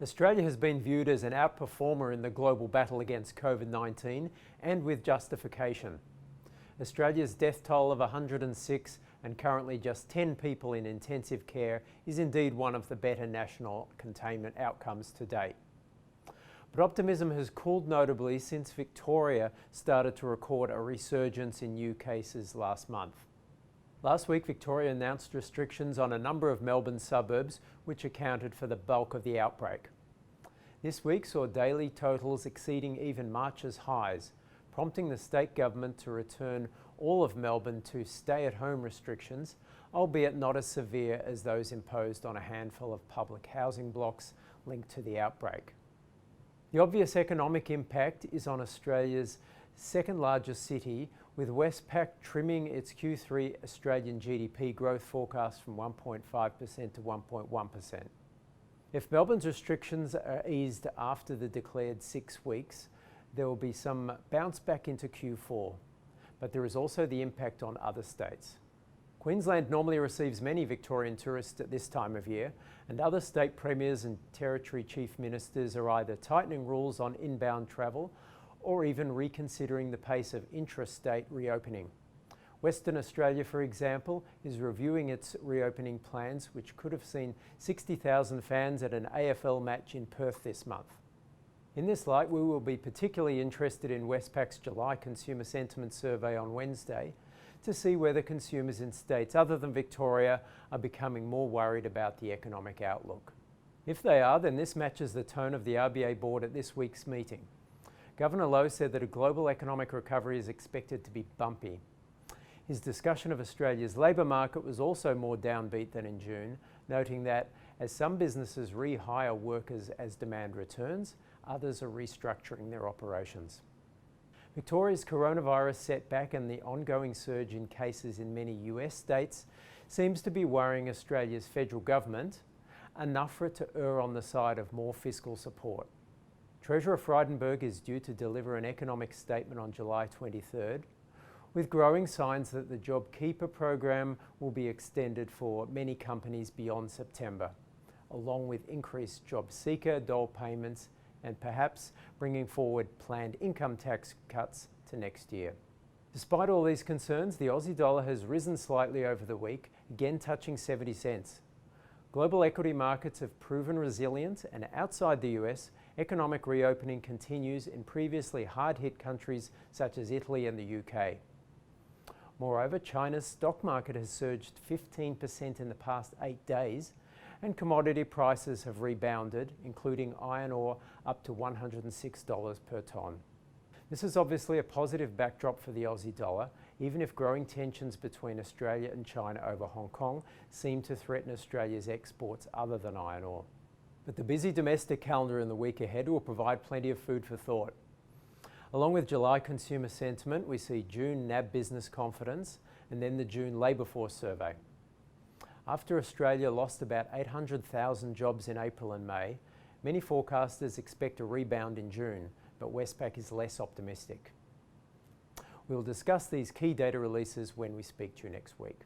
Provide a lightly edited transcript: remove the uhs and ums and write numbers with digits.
Australia has been viewed as an outperformer in the global battle against COVID-19, and with justification. Australia's death toll of 106 and currently just 10 people in intensive care is indeed one of the better national containment outcomes to date. But optimism has cooled notably since Victoria started to record a resurgence in new cases last month. Last week, Victoria announced restrictions on a number of Melbourne suburbs, which accounted for the bulk of the outbreak. This week saw daily totals exceeding even March's highs, prompting the state government to return all of Melbourne to stay-at-home restrictions, albeit not as severe as those imposed on a handful of public housing blocks linked to the outbreak. The obvious economic impact is on Australia's second largest city, with Westpac trimming its Q3 Australian GDP growth forecast from 1.5% to 1.1%. If Melbourne's restrictions are eased after the declared 6 weeks, there will be some bounce back into Q4, but there is also the impact on other states. Queensland normally receives many Victorian tourists at this time of year, and other state premiers and territory chief ministers are either tightening rules on inbound travel or even reconsidering the pace of intrastate reopening. Western Australia, for example, is reviewing its reopening plans, which could have seen 60,000 fans at an AFL match in Perth this month. In this light, we will be particularly interested in Westpac's July Consumer Sentiment Survey on Wednesday to see whether consumers in states other than Victoria are becoming more worried about the economic outlook. If they are, then this matches the tone of the RBA board at this week's meeting. Governor Lowe said that a global economic recovery is expected to be bumpy. His discussion of Australia's labour market was also more downbeat than in June, noting that as some businesses rehire workers as demand returns, others are restructuring their operations. Victoria's coronavirus setback and the ongoing surge in cases in many US states seems to be worrying Australia's federal government enough for it to err on the side of more fiscal support. Treasurer Frydenberg is due to deliver an economic statement on July 23rd, with growing signs that the JobKeeper program will be extended for many companies beyond September, along with increased job seeker dole payments and perhaps bringing forward planned income tax cuts to next year. Despite all these concerns, the Aussie dollar has risen slightly over the week, again touching 70 cents. Global equity markets have proven resilient, and outside the US, economic reopening continues in previously hard-hit countries such as Italy and the UK. Moreover, China's stock market has surged 15% in the past 8 days, and commodity prices have rebounded, including iron ore up to $106 per tonne. This is obviously a positive backdrop for the Aussie dollar, even if growing tensions between Australia and China over Hong Kong seem to threaten Australia's exports other than iron ore. But the busy domestic calendar in the week ahead will provide plenty of food for thought. Along with July consumer sentiment, we see June NAB business confidence and then the June labour force survey. After Australia lost about 800,000 jobs in April and May, many forecasters expect a rebound in June, but Westpac is less optimistic. We'll discuss these key data releases when we speak to you next week.